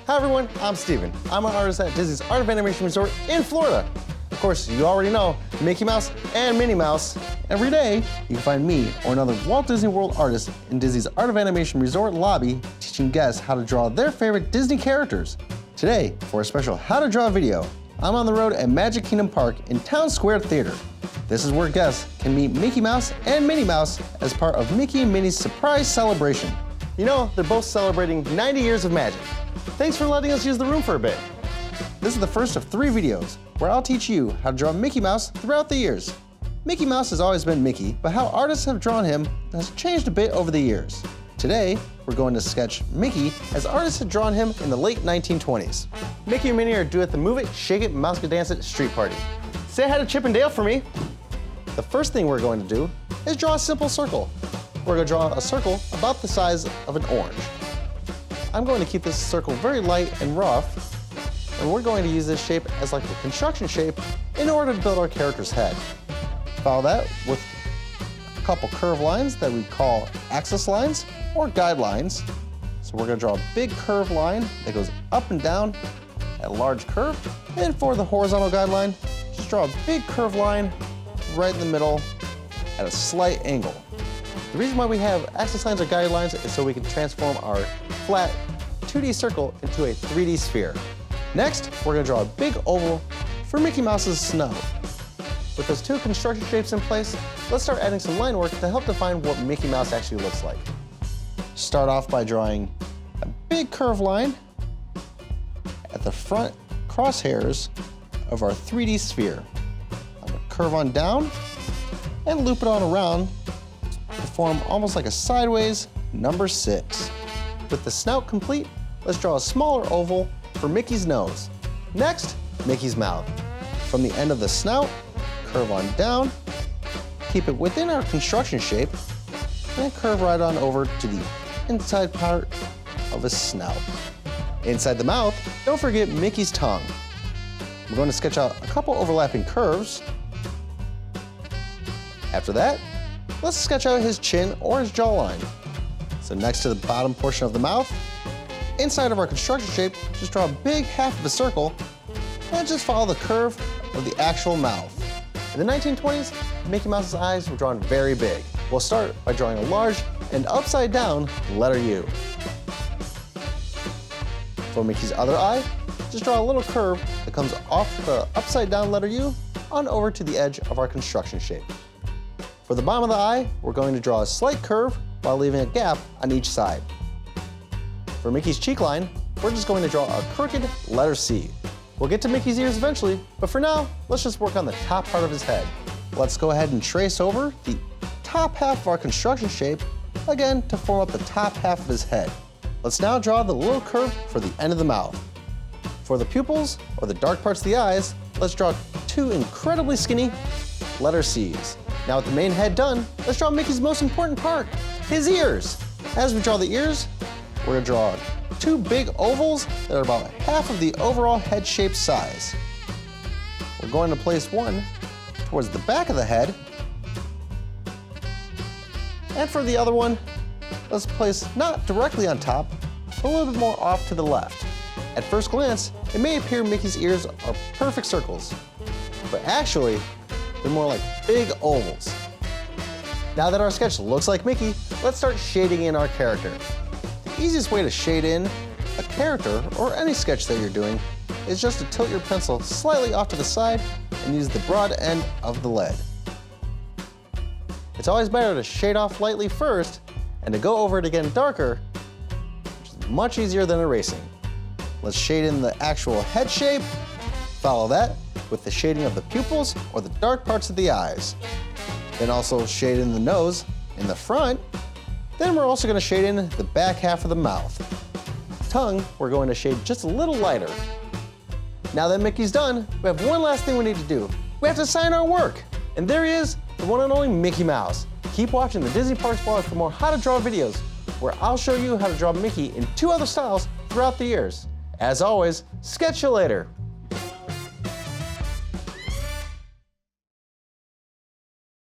Hi everyone, I'm Steven. I'm an artist at Disney's Art of Animation Resort in Florida. Of course, you already know Mickey Mouse and Minnie Mouse. Every day, you can find me or another Walt Disney World artist in Disney's Art of Animation Resort lobby teaching guests how to draw their favorite Disney characters. Today, for a special How to Draw video, I'm on the road at Magic Kingdom Park in Town Square Theater. This is where guests can meet Mickey Mouse and Minnie Mouse as part of Mickey and Minnie's surprise celebration. You know, they're both celebrating 90 years of magic. Thanks for letting us use the room for a bit. This is the first of 3 videos where I'll teach you how to draw Mickey Mouse throughout the years. Mickey Mouse has always been Mickey, but how artists have drawn him has changed a bit over the years. Today, we're going to sketch Mickey as artists had drawn him in the late 1920s. Mickey and Minnie are due at the Move It, Shake It, Mouse Can Dance It street party. Say hi to Chip and Dale for me. The first thing we're going to do is draw a simple circle. We're going to draw a circle about the size of an orange. I'm going to keep this circle very light and rough, and we're going to use this shape as like a construction shape in order to build our character's head. Follow that with a couple curved lines that we call axis lines or guidelines. So we're going to draw a big curved line that goes up and down at a large curve. And for the horizontal guideline, just draw a big curved line right in the middle at a slight angle. The reason why we have axis lines or guidelines is so we can transform our flat 2D circle into a 3D sphere. Next, we're going to draw a big oval for Mickey Mouse's snout. With those 2 construction shapes in place, let's start adding some line work to help define what Mickey Mouse actually looks like. Start off by drawing a big curved line at the front crosshairs of our 3D sphere. I'm going to curve on down and loop it on around to form almost like a sideways number 6. With the snout complete, let's draw a smaller oval for Mickey's nose. Next, Mickey's mouth. From the end of the snout, curve on down, keep it within our construction shape, and curve right on over to the inside part of his snout. Inside the mouth, don't forget Mickey's tongue. We're going to sketch out a couple overlapping curves. After that, let's sketch out his chin or his jawline. So next to the bottom portion of the mouth, inside of our construction shape, just draw a big half of a circle and just follow the curve of the actual mouth. In the 1920s, Mickey Mouse's eyes were drawn very big. We'll start by drawing a large and upside down letter U. For Mickey's other eye, just draw a little curve that comes off the upside down letter U on over to the edge of our construction shape. For the bottom of the eye, we're going to draw a slight curve while leaving a gap on each side. For Mickey's cheek line, we're just going to draw a crooked letter C. We'll get to Mickey's ears eventually, but for now, let's just work on the top part of his head. Let's go ahead and trace over the top half of our construction shape, again to form up the top half of his head. Let's now draw the little curve for the end of the mouth. For the pupils, or the dark parts of the eyes, let's draw 2 incredibly skinny letter C's. Now with the main head done, let's draw Mickey's most important part, his ears. As we draw the ears, we're going to draw 2 big ovals that are about half of the overall head shape size. We're going to place one towards the back of the head. And for the other one, let's place not directly on top, but a little bit more off to the left. At first glance, it may appear Mickey's ears are perfect circles, but actually, they're more like big ovals. Now that our sketch looks like Mickey, let's start shading in our character. The easiest way to shade in a character or any sketch that you're doing is just to tilt your pencil slightly off to the side and use the broad end of the lead. It's always better to shade off lightly first and to go over it again darker, which is much easier than erasing. Let's shade in the actual head shape, follow that with the shading of the pupils or the dark parts of the eyes. Then also shade in the nose in the front. Then we're also going to shade in the back half of the mouth. Tongue, we're going to shade just a little lighter. Now that Mickey's done, we have one last thing we need to do. We have to sign our work. And there he is, the one and only Mickey Mouse. Keep watching the Disney Parks blog for more how to draw videos, where I'll show you how to draw Mickey in 2 other styles throughout the years. As always, sketch you later.